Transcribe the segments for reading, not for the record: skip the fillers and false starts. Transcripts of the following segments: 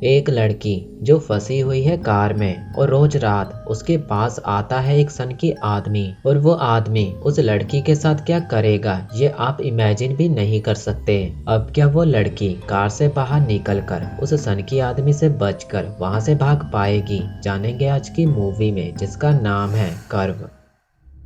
एक लड़की जो फंसी हुई है कार में और रोज रात उसके पास आता है एक सनकी आदमी, और वो आदमी उस लड़की के साथ क्या करेगा ये आप इमेजिन भी नहीं कर सकते। अब क्या वो लड़की कार से बाहर निकलकर उस सनकी आदमी से बचकर वहां से भाग पाएगी, जानेंगे आज की मूवी में जिसका नाम है कर्व।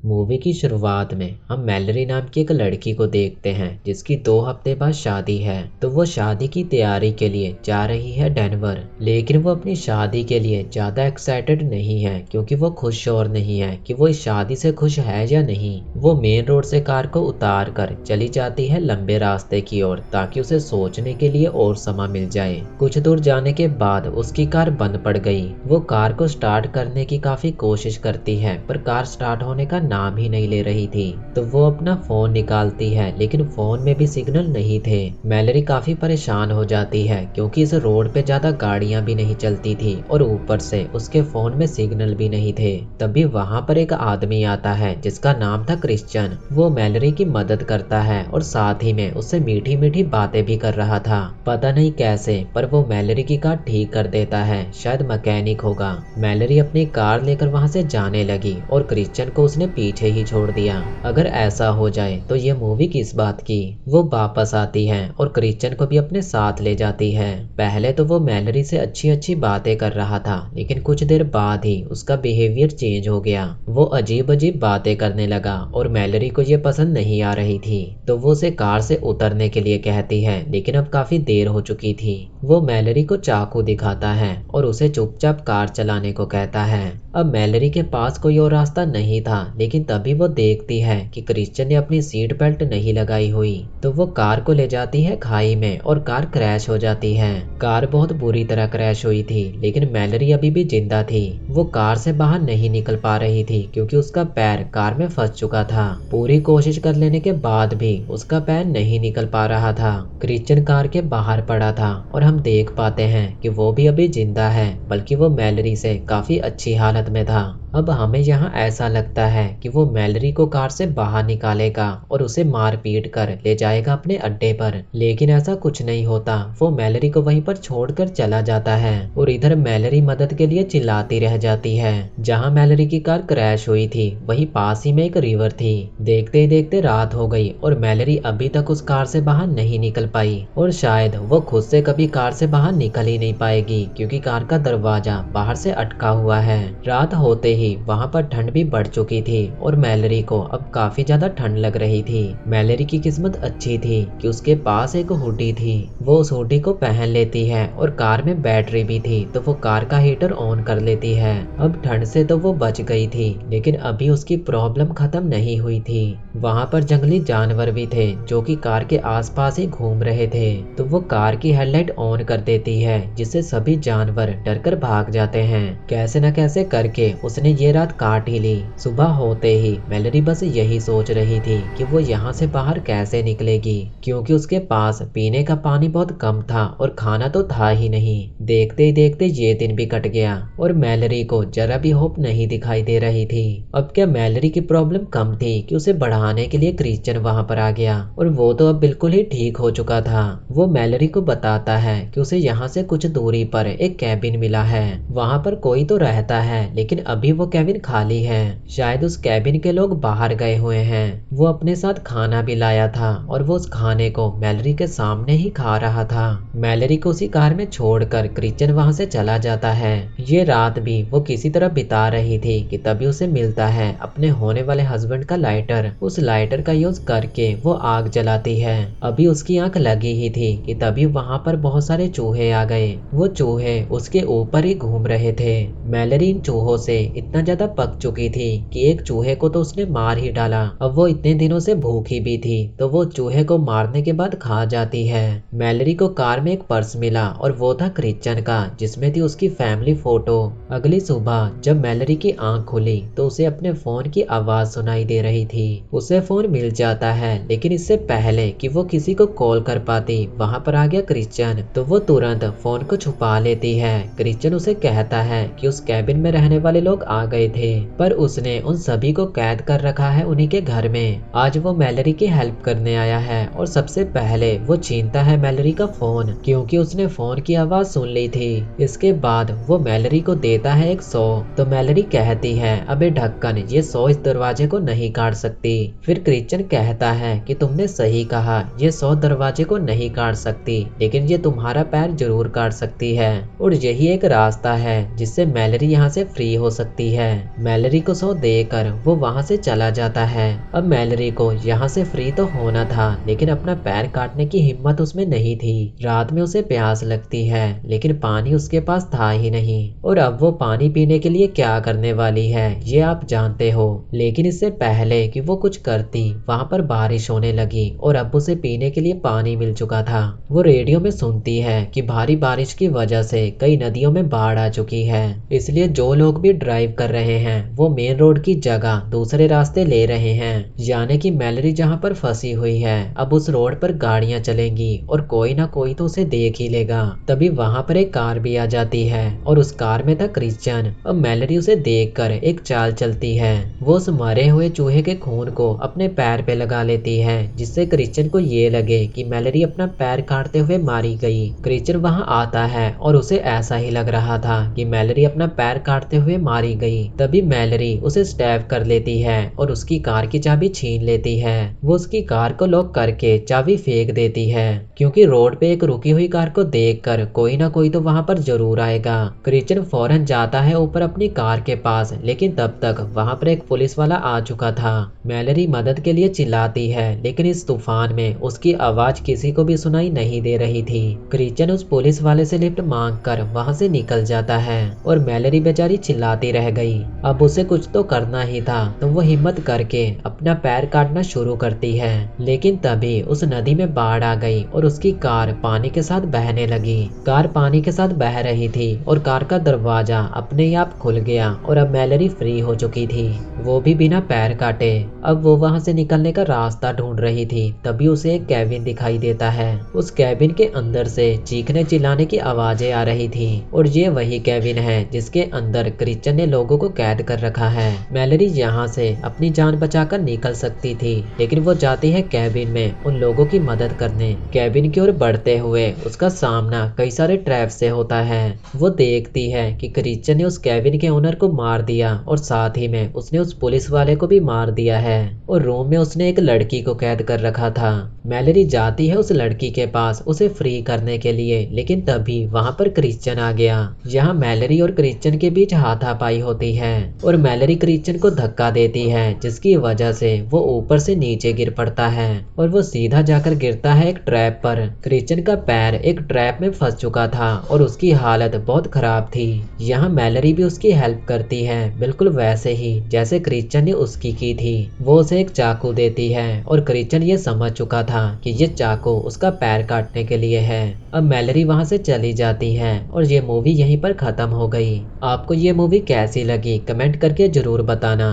मूवी की शुरुआत में हम मैलरी नाम की एक लड़की को देखते हैं जिसकी 2 हफ्ते बाद शादी है। तो वो शादी की तैयारी के लिए जा रही है डेनवर, लेकिन वो अपनी शादी के लिए ज्यादा एक्साइटेड नहीं है क्योंकि वो खुश और नहीं है कि वो इस शादी से खुश है या नहीं। वो मेन रोड से कार को उतार कर चली जाती है लंबे रास्ते की ओर ताकि उसे सोचने के लिए और समय मिल जाए। कुछ दूर जाने के बाद उसकी कार बंद पड़ गई। वो कार को स्टार्ट करने की काफी कोशिश करती है पर कार स्टार्ट होने का नाम ही नहीं ले रही थी। तो वो अपना फोन निकालती है लेकिन फोन में भी सिग्नल नहीं थे। मैलरी काफी परेशान हो जाती है क्योंकि इस रोड पे ज्यादा गाड़ियां भी नहीं चलती थी और ऊपर से उसके फोन में सिग्नल भी नहीं थे। तभी वहां पर एक आदमी आता है जिसका नाम था क्रिश्चियन। वो मैलरी की मदद करता है और साथ ही में उससे मीठी मीठी बातें भी कर रहा था। पता नहीं कैसे पर वो मैलरी की कार ठीक कर देता है, शायद मैकेनिक होगा। मैलरी अपनी कार लेकर वहां से जाने लगी और क्रिश्चियन को उसने पीछे ही छोड़ दिया। अगर ऐसा हो जाए तो ये मूवी किस बात की। वो वापस आती है और क्रिश्चियन को भी अपने साथ ले जाती है। पहले तो वो मैलरी से अच्छी अच्छी बातें कर रहा था लेकिन कुछ देर बाद ही उसका बिहेवियर चेंज हो गया। वो अजीब अजीब बातें करने लगा और मैलरी को ये पसंद नहीं आ रही थी। तो वो उसे कार से उतरने के लिए कहती है लेकिन अब काफी देर हो चुकी थी। वो मैलरी को चाकू दिखाता है और उसे चुपचाप कार चलाने को कहता है। अब मैलरी के पास कोई और रास्ता नहीं था लेकिन तभी वो देखती है कि क्रिश्चियन ने अपनी सीट बेल्ट नहीं लगाई हुई। तो वो कार को ले जाती है खाई में और कार क्रैश हो जाती है। कार बहुत बुरी तरह क्रैश हुई थी लेकिन मैलरी अभी भी जिंदा थी। वो कार से बाहर नहीं निकल पा रही थी क्योंकि उसका पैर कार में फंस चुका था। पूरी कोशिश कर लेने के बाद भी उसका पैर नहीं निकल पा रहा था। क्रिश्चियन कार के बाहर पड़ा था और हम देख पाते हैं कि वो भी अभी जिंदा है, बल्कि वो मैलरी से काफी अच्छी हालत में था। अब हमें यहाँ ऐसा लगता है कि वो मैलरी को कार से बाहर निकालेगा और उसे मार पीट कर ले जाएगा अपने अड्डे पर, लेकिन ऐसा कुछ नहीं होता। वो मैलरी को वहीं पर छोड़कर चला जाता है और इधर मैलरी मदद के लिए चिल्लाती रह जाती है। जहाँ मैलरी की कार क्रैश हुई थी वहीं पास ही में एक रिवर थी। देखते ही देखते रात हो गई और मैलरी अभी तक उस कार से बाहर नहीं निकल पाई और शायद वो खुद से कभी कार से बाहर निकल ही नहीं पाएगी क्योंकि कार का दरवाजा बाहर से अटका हुआ है। रात होते ही वहां पर ठंड भी बढ़ चुकी थी और मैलरी को अब काफी ज्यादा ठंड लग रही थी। मैलरी की किस्मत अच्छी थी कि उसके पास एक हुडी थी। वो उस हुडी को पहन लेती है और कार में बैटरी भी थी तो वो कार का हीटर ऑन कर लेती है। अब ठंड से तो वो बच गई थी लेकिन अभी उसकी प्रॉब्लम खत्म नहीं हुई थी। वहां पर जंगली जानवर भी थे जो कि कार के आसपास ही घूम रहे थे। तो वो कार की हेडलाइट ऑन कर देती है जिससे सभी जानवर डरकर भाग जाते हैं। कैसे न कैसे करके उसने ये रात काट ही ली। सुबह होते ही मैलरी बस यही सोच रही थी कि वो यहाँ से बाहर कैसे निकलेगी क्योंकि उसके पास पीने का पानी बहुत कम था और खाना तो था ही नहीं। देखते ही देखते ये दिन भी कट गया और मैलरी को जरा भी होप नहीं दिखाई दे रही थी। अब क्या मैलरी की प्रॉब्लम कम थी कि उसे बढ़ाने के लिए क्रिश्चियन वहां पर आ गया और वो तो अब बिल्कुल ही ठीक हो चुका था। वो मैलरी को बताता है कि उसे यहाँ से कुछ दूरी पर एक कैबिन मिला है। वहां पर कोई तो रहता है लेकिन अभी वो कैबिन खाली है। शायद उस कैबिन के लोग बाहर गए हुए हैं। वो अपने साथ खाना भी लाया था और वो उस खाने को मैलरी के सामने ही खा रहा था। मैलरी को उसी कार में छोड़कर क्रिश्चियन वहां से चला जाता है। ये रात भी वो किसी तरह बिता रही थी कि तभी उसे मिलता है अपने होने वाले हस्बैंड का लाइटर। उस लाइटर का यूज करके वो आग जलाती है। अभी उसकी आंख लगी ही थी कि तभी वहां पर बहुत सारे चूहे आ गए। वो चूहे उसके ऊपर ही घूम रहे थे। मैलरी इन चूहों से इतना ज्यादा पक चुकी थी कि एक चूहे को तो उसने मार ही डाला। अब वो इतने दिनों से भूखी भी थी तो वो चूहे को मारने के बाद खा जाती है। मैलरी को कार में एक पर्स मिला और वो था क्रिश्चियन का जिसमें थी उसकी फैमिली फोटो। अगली सुबह जब मैलरी की आंख खुली तो उसे अपने फोन की आवाज सुनाई दे रही थी। उसे फोन मिल जाता है, लेकिन इससे पहले कि वो किसी को कॉल कर पाती वहां पर आ गया क्रिश्चियन। तो वो तुरंत फोन को छुपा लेती है। क्रिश्चियन उसे कहता है कि उस कैबिन में रहने वाले लोग आ गए थे, पर उसने उन सभी को कैद कर रखा है उन्हीं के घर में। आज वो मैलरी की हेल्प करने आया है और सबसे पहले वो छीनता है मैलरी का फोन, क्योंकि उसने फोन की आवाज सुन ली थी। इसके बाद वो मैलरी को देता है एक 100। तो मैलरी कहती है, अबे ढक्कन, ये 100 इस दरवाजे को नहीं काट सकती। फिर क्रिश्चियन कहता है कि तुमने सही कहा, ये 100 दरवाजे को नहीं काट सकती, लेकिन ये तुम्हारा पैर जरूर काट सकती है। और यही एक रास्ता है जिससे मैलरी यहाँ से फ्री हो सकती है। मैलरी को 100 देकर वो वहाँ से चला जाता है। अब मैलरी को यहाँ से फ्री तो होना था, लेकिन अपना पैर काटने की हिम्मत उसमें नहीं थी। रात में उसे प्यास लगती है, लेकिन पानी उसके पास था ही नहीं। और अब वो पानी पीने के लिए क्या करने वाली है ये आप जानते हो। लेकिन इससे पहले कि वो कुछ करती, वहाँ पर बारिश होने लगी और अब उसे पीने के लिए पानी मिल चुका था। वो रेडियो में सुनती है कि भारी बारिश की वजह से कई नदियों में बाढ़ आ चुकी है, इसलिए जो लोग भी ड्राइव कर रहे हैं वो मेन रोड की जगह दूसरे रास्ते ले रहे हैं। यानी कि मैलरी जहाँ पर फंसी हुई है, अब उस रोड पर गाड़ियां चलेंगी और कोई ना कोई तो उसे देख ही लेगा। तभी वहाँ पर एक कार भी आ जाती है और उस कार में था क्रिश्चियन। अब मैलरी उसे देखकर एक चाल चलती है। वो उस मरे हुए चूहे के खून को अपने पैर पे लगा लेती है, जिससे क्रिश्चियन को ये लगे कि मैलरी अपना पैर काटते हुए मारी गई। क्रिश्चियन वहाँ आता है और उसे ऐसा ही लग रहा था कि मैलरी अपना पैर काटते हुए मारी गई। तभी मैलरी उसे स्टैब कर लेती है और उसकी कार की चाबी छीन लेती है। वो उसकी कार को लॉक करके चाबी फेंक देती है, क्योंकि रोड पे एक रुकी हुई कार को देखकर कोई ना कोई तो वहाँ पर जरूर आएगा। क्रिश्चियन फौरन जाता है ऊपर अपनी कार के पास, लेकिन तब तक वहाँ पर एक पुलिस वाला आ चुका था। मैलरी मदद के लिए चिल्लाती है, लेकिन इस तूफान में उसकी आवाज किसी को भी सुनाई नहीं दे रही थी। क्रिश्चियन उस पुलिस वाले से लिफ्ट मांगकर वहाँ से निकल जाता है और मैलरी बेचारी चिल्लाती रह गई। अब उसे कुछ तो करना ही था, तो वो हिम्मत करके अपना पैर काटना शुरू करती है। लेकिन तभी उस नदी में बाढ़ आ गई और उसकी कार पानी के साथ बहने लगी। कार पानी के साथ बह रही थी और कार का दरवाजा अपने आप खुल गया और अब मैलरी फ्री हो चुकी थी, वो भी बिना पैर काटे। अब वो वहाँ से निकलने का रास्ता ढूंढ रही थी, तभी उसे एक कैबिन दिखाई देता है। उस कैबिन के अंदर से चीखने चिल्लाने की आवाजें आ रही थी और ये वही कैबिन है जिसके अंदर क्रिश्चियन ने लोगों को कैद कर रखा है। मैलरी यहाँ से अपनी जान बचाकर निकल सकती थी, लेकिन वो जाती है कैबिन में उन लोगों की मदद करने। कैबिन की ओर बढ़ते हुए उसका सामना कई सारे ट्रैप से होता है। वो देखती है कि क्रिश्चियन ने उस कैबिन के ओनर को मार दिया और साथ ही में उसने उस पुलिस वाले को भी मार दिया है और रूम में उसने एक लड़की को कैद कर रखा था। मैलरी जाती है उस लड़की के पास उसे फ्री करने के लिए, लेकिन तभी वहाँ पर क्रिश्चियन आ गया। यहाँ मैलरी और क्रिश्चियन के बीच हाथापाई होती है और मैलरी क्रिश्चियन को धक्का देती है, जिसकी वजह से वो ऊपर से नीचे गिर पड़ता है और वो सीधा जाकर गिरता है एक ट्रैप पर। क्रिश्चियन का पैर एक ट्रैप में फंस चुका था और उसकी हालत बहुत खराब थी। यहाँ मैलरी भी उसकी हेल्प करती है, बिल्कुल वैसे ही जैसे क्रिश्चियन ने उसकी की थी। वो उसे एक चाकू देती है और क्रिश्चियन ये समझ चुका था कि ये चाकू उसका पैर काटने के लिए है। अब मैलरी वहाँ से चली जाती है और ये मूवी यहीं पर खत्म हो गई। आपको ये मूवी कैसी लगी कमेंट करके जरूर बताना।